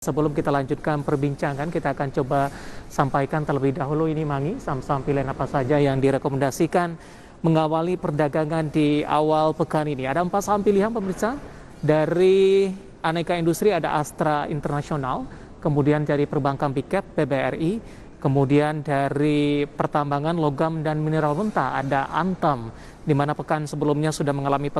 Sebelum kita lanjutkan perbincangan, kita akan coba sampaikan terlebih dahulu ini Mangi, saham-saham pilihan apa saja yang direkomendasikan mengawali perdagangan di awal pekan ini. Ada 4 saham pilihan pemirsa, dari aneka industri ada Astra International, kemudian dari perbankan Big Cap PBRI, kemudian dari pertambangan logam dan mineral mentah ada Antam, di mana pekan sebelumnya sudah mengalami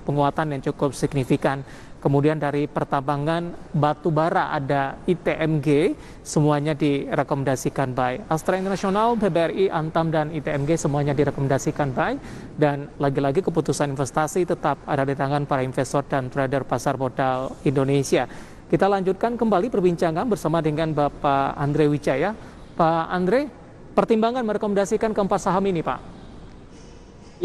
penguatan yang cukup signifikan. Kemudian dari pertambangan batu bara ada ITMG, semuanya direkomendasikan buy. Astra International, PBRI, Antam, dan ITMG semuanya direkomendasikan buy. Dan lagi-lagi keputusan investasi tetap ada di tangan para investor dan trader pasar modal Indonesia. Kita lanjutkan kembali perbincangan bersama dengan Bapak Andre Wijaya. Pak Andre, pertimbangan merekomendasikan keempat saham ini, Pak?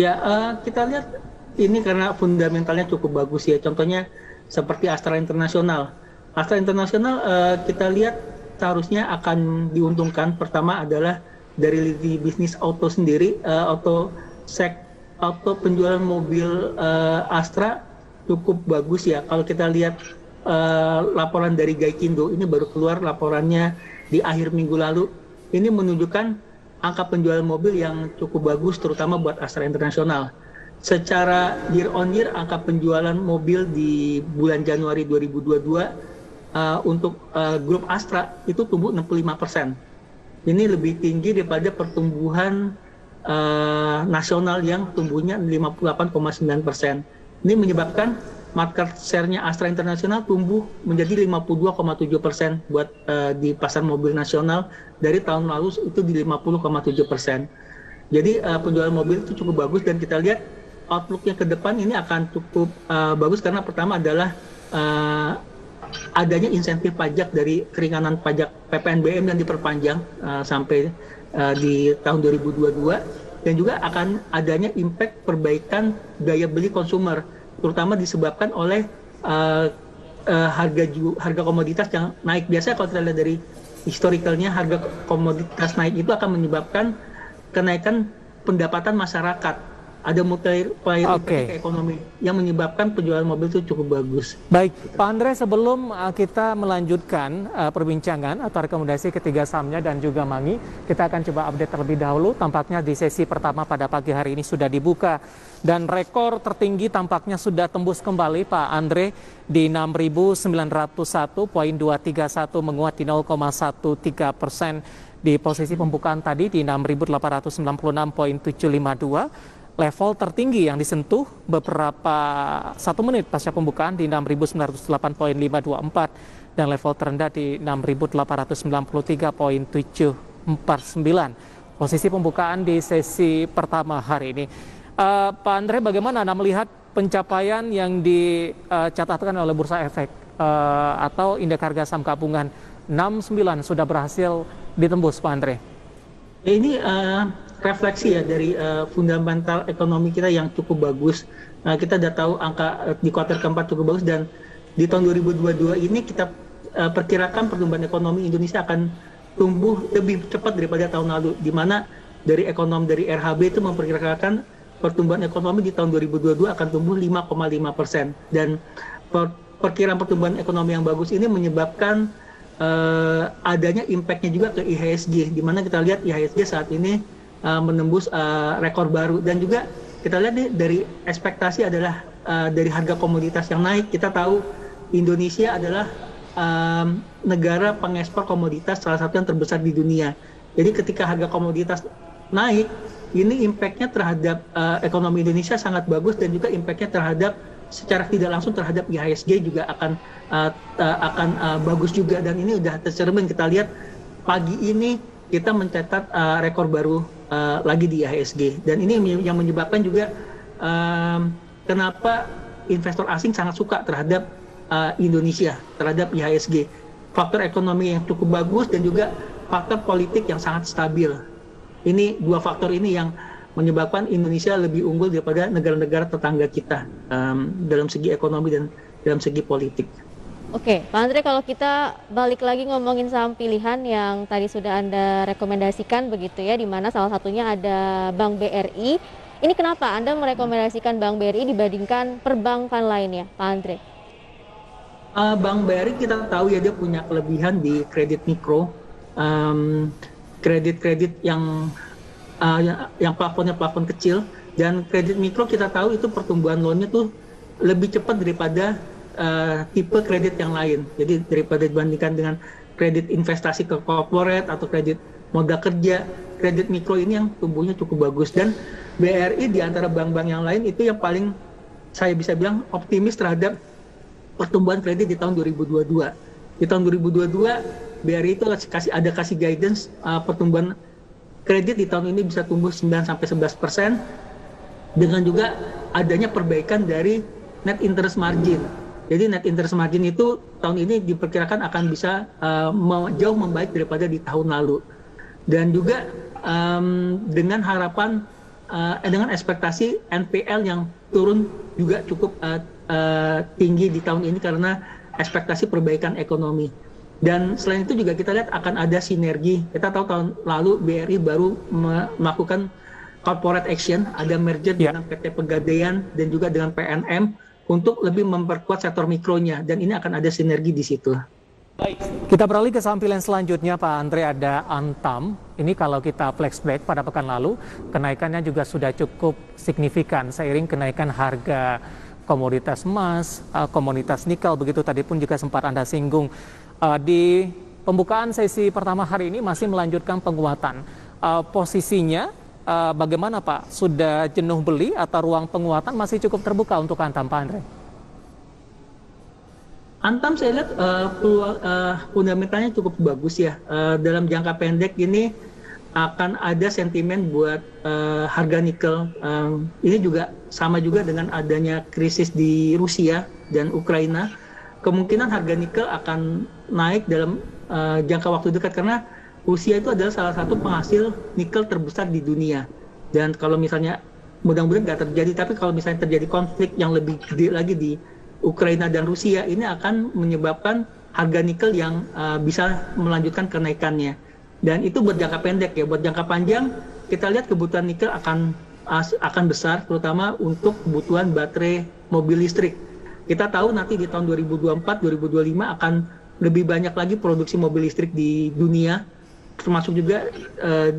Ya, kita lihat ini karena fundamentalnya cukup bagus ya. Contohnya seperti Astra International. Astra International kita lihat seharusnya akan diuntungkan. Pertama adalah dari bisnis auto sendiri, auto penjualan mobil Astra cukup bagus ya. Kalau kita lihat laporan dari Gaikindo, ini baru keluar laporannya di akhir minggu lalu. Ini menunjukkan angka penjualan mobil yang cukup bagus, terutama buat Astra International. Secara year on year, angka penjualan mobil di bulan Januari 2022 untuk grup Astra itu tumbuh 65%. Ini lebih tinggi daripada pertumbuhan nasional yang tumbuhnya 58,9%. Ini menyebabkan market share-nya Astra International tumbuh menjadi 52,7% buat di pasar mobil nasional, dari tahun lalu itu di 50,7%. Jadi penjualan mobil itu cukup bagus, dan kita lihat outlook-nya ke depan ini akan cukup bagus karena pertama adalah adanya insentif pajak dari keringanan pajak PPNBM yang diperpanjang sampai di tahun 2022, dan juga akan adanya impact perbaikan daya beli konsumer, terutama disebabkan oleh harga komoditas yang naik. Biasanya kalau kita lihat dari historicalnya, harga komoditas naik itu akan menyebabkan kenaikan pendapatan masyarakat. Ada multiplier ke ekonomi yang menyebabkan penjualan mobil itu cukup bagus. Baik, Pak Andre, sebelum kita melanjutkan perbincangan atau rekomendasi ketiga sahamnya dan juga Mangi, kita akan coba update terlebih dahulu. Tampaknya di sesi pertama pada pagi hari ini sudah dibuka, dan rekor tertinggi tampaknya sudah tembus kembali, Pak Andre, di 6.901.231, menguat di 0,13%. Di posisi pembukaan tadi di 6.896.752. Level tertinggi yang disentuh beberapa 1 menit pasca pembukaan di 6.908.524, dan level terendah di 6.893.749. Posisi pembukaan di sesi pertama hari ini. Pak Andre, bagaimana Anda melihat pencapaian yang dicatatkan oleh Bursa Efek atau indeks harga saham gabungan 69 sudah berhasil ditembus, Pak Andre? Ini refleksi ya dari fundamental ekonomi kita yang cukup bagus. Kita sudah tahu angka di kuartal keempat cukup bagus, dan di tahun 2022 ini kita perkirakan pertumbuhan ekonomi Indonesia akan tumbuh lebih cepat daripada tahun lalu, di mana dari RHB itu memperkirakan pertumbuhan ekonomi di tahun 2022 akan tumbuh 5,5%, dan perkiraan pertumbuhan ekonomi yang bagus ini menyebabkan adanya impact-nya juga ke IHSG, di mana kita lihat IHSG saat ini menembus rekor baru. Dan juga kita lihat nih, dari ekspektasi adalah dari harga komoditas yang naik. Kita tahu Indonesia adalah negara pengekspor komoditas salah satu yang terbesar di dunia. Jadi ketika harga komoditas naik, ini impact-nya terhadap ekonomi Indonesia sangat bagus, dan juga impact-nya terhadap secara tidak langsung terhadap IHSG juga akan bagus juga. Dan ini udah tercermin, kita lihat pagi ini kita mencatat rekor baru lagi di IHSG, dan ini yang menyebabkan juga kenapa investor asing sangat suka terhadap Indonesia, terhadap IHSG. Faktor ekonomi yang cukup bagus dan juga faktor politik yang sangat stabil. Ini dua faktor ini yang menyebabkan Indonesia lebih unggul daripada negara-negara tetangga kita dalam segi ekonomi dan dalam segi politik. Oke, Pak Andre, kalau kita balik lagi ngomongin saham pilihan yang tadi sudah Anda rekomendasikan begitu ya, di mana salah satunya ada Bank BRI. Ini kenapa Anda merekomendasikan Bank BRI dibandingkan perbankan lainnya, Pak Andre? Bank BRI kita tahu ya dia punya kelebihan di kredit mikro, kredit-kredit yang plafonnya plafon kecil, dan kredit mikro kita tahu itu pertumbuhan loannya tuh lebih cepat daripada tipe kredit yang lain. Jadi daripada dibandingkan dengan kredit investasi ke corporate atau kredit modal kerja, kredit mikro ini yang tumbuhnya cukup bagus. Dan BRI di antara bank-bank yang lain itu yang paling saya bisa bilang optimis terhadap pertumbuhan kredit di tahun 2022. Di tahun 2022 BRI itu kasih guidance pertumbuhan kredit di tahun ini bisa tumbuh 9-11% dengan juga adanya perbaikan dari net interest margin. Jadi net interest margin itu tahun ini diperkirakan akan bisa jauh membaik daripada di tahun lalu. Dan juga dengan harapan dengan ekspektasi NPL yang turun juga cukup tinggi di tahun ini karena ekspektasi perbaikan ekonomi. Dan selain itu juga kita lihat akan ada sinergi. Kita tahu tahun lalu BRI baru melakukan corporate action, ada merger dengan PT Pegadaian dan juga dengan PNM untuk lebih memperkuat sektor mikronya, dan ini akan ada sinergi di situ. Baik, kita beralih ke saham pilihan selanjutnya Pak Andre, ada Antam. Ini kalau kita flashback pada pekan lalu, kenaikannya juga sudah cukup signifikan seiring kenaikan harga komoditas emas, komoditas nikel, begitu tadi pun juga sempat Anda singgung. Di pembukaan sesi pertama hari ini masih melanjutkan penguatan. Posisinya bagaimana Pak? Sudah jenuh beli atau ruang penguatan masih cukup terbuka untuk Antam, Pak Andre? Antam saya lihat fundamentalnya cukup bagus ya. Dalam jangka pendek ini akan ada sentimen buat harga nikel. Ini juga sama juga dengan adanya krisis di Rusia dan Ukraina. Kemungkinan harga nikel akan naik dalam jangka waktu dekat karena Rusia itu adalah salah satu penghasil nikel terbesar di dunia. Dan kalau misalnya mudah-mudahan nggak terjadi, tapi kalau misalnya terjadi konflik yang lebih gede lagi di Ukraina dan Rusia, ini akan menyebabkan harga nikel yang bisa melanjutkan kenaikannya. Dan itu buat jangka pendek ya. Buat jangka panjang kita lihat kebutuhan nikel akan besar, terutama untuk kebutuhan baterai mobil listrik. Kita tahu nanti di tahun 2024-2025 akan lebih banyak lagi produksi mobil listrik di dunia, termasuk juga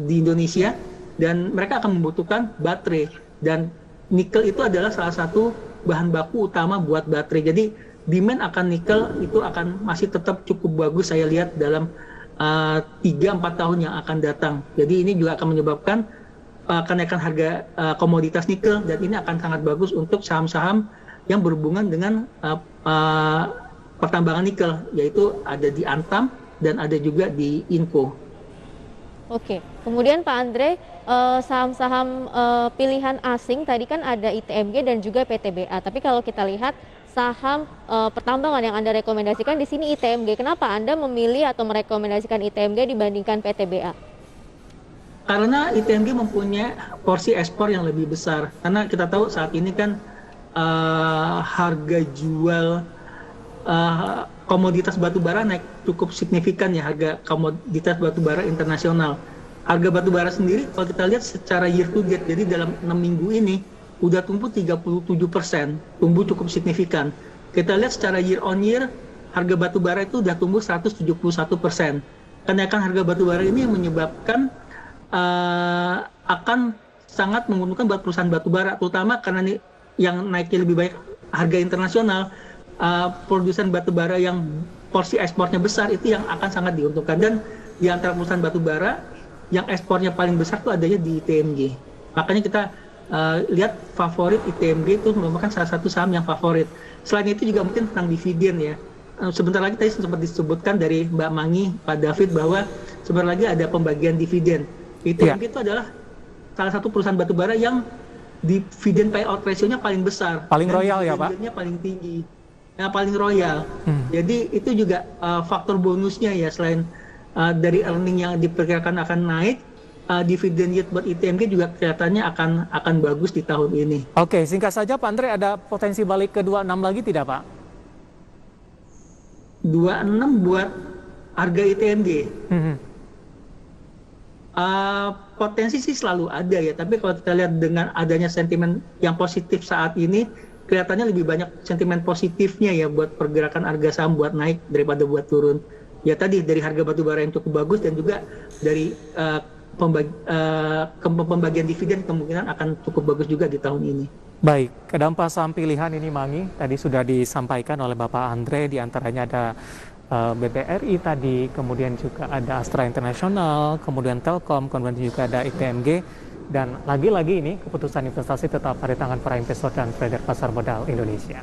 di Indonesia, dan mereka akan membutuhkan baterai. Dan nikel itu adalah salah satu bahan baku utama buat baterai. Jadi demand akan nikel itu akan masih tetap cukup bagus saya lihat dalam 3-4 tahun yang akan datang. Jadi ini juga akan menyebabkan kenaikan harga komoditas nikel, dan ini akan sangat bagus untuk saham-saham yang berhubungan dengan pertambangan nikel, yaitu ada di Antam dan ada juga di Inco. Oke, kemudian Pak Andre, saham-saham pilihan asing tadi kan ada ITMG dan juga PTBA, tapi kalau kita lihat saham pertambangan yang Anda rekomendasikan di sini ITMG. Kenapa Anda memilih atau merekomendasikan ITMG dibandingkan PTBA? Karena ITMG mempunyai porsi ekspor yang lebih besar. Karena kita tahu saat ini kan harga jual komoditas batubara naik cukup signifikan ya, harga komoditas batubara internasional. Harga batubara sendiri kalau kita lihat secara year to date, jadi dalam 6 minggu ini udah tumbuh 37%, tumbuh cukup signifikan. Kita lihat secara year on year, harga batubara itu udah tumbuh 171%. Kenaikan harga batubara ini yang menyebabkan akan sangat menguntungkan buat perusahaan batubara, terutama karena ini yang naiknya lebih banyak harga internasional. Produsen batubara yang porsi ekspornya besar itu yang akan sangat diuntungkan. Dan di antara perusahaan batubara yang ekspornya paling besar itu adanya di ITMG. Makanya kita lihat favorit ITMG itu merupakan salah satu saham yang favorit. Selain itu juga mungkin tentang dividen ya. Sebentar lagi tadi sempat disebutkan dari Mbak Mangi, Pak David, bahwa sebentar lagi ada pembagian dividen. ITMG itu adalah salah satu perusahaan batubara yang dividen payout ratio-nya paling besar. Paling royal ya Pak? Dividennya paling tinggi. Yang paling royal. Jadi itu juga faktor bonusnya ya, selain dari earning yang diperkirakan akan naik, dividen yield buat ITMG juga kelihatannya akan bagus di tahun ini. Oke, singkat saja Pak Andre, ada potensi balik ke 26 lagi tidak Pak? 26 buat harga ITMG. Potensi sih selalu ada ya, tapi kalau kita lihat dengan adanya sentimen yang positif saat ini, kelihatannya lebih banyak sentimen positifnya ya buat pergerakan harga saham buat naik daripada buat turun. Ya tadi dari harga batubara yang cukup bagus dan juga dari pembagian dividen kemungkinan akan cukup bagus juga di tahun ini. Baik, ada 4 saham pilihan ini Mangi, tadi sudah disampaikan oleh Bapak Andre, diantaranya ada BBRI tadi, kemudian juga ada Astra International, kemudian Telkom, kemudian juga ada ITMG, dan lagi-lagi ini keputusan investasi tetap ada di tangan para investor dan trader pasar modal Indonesia.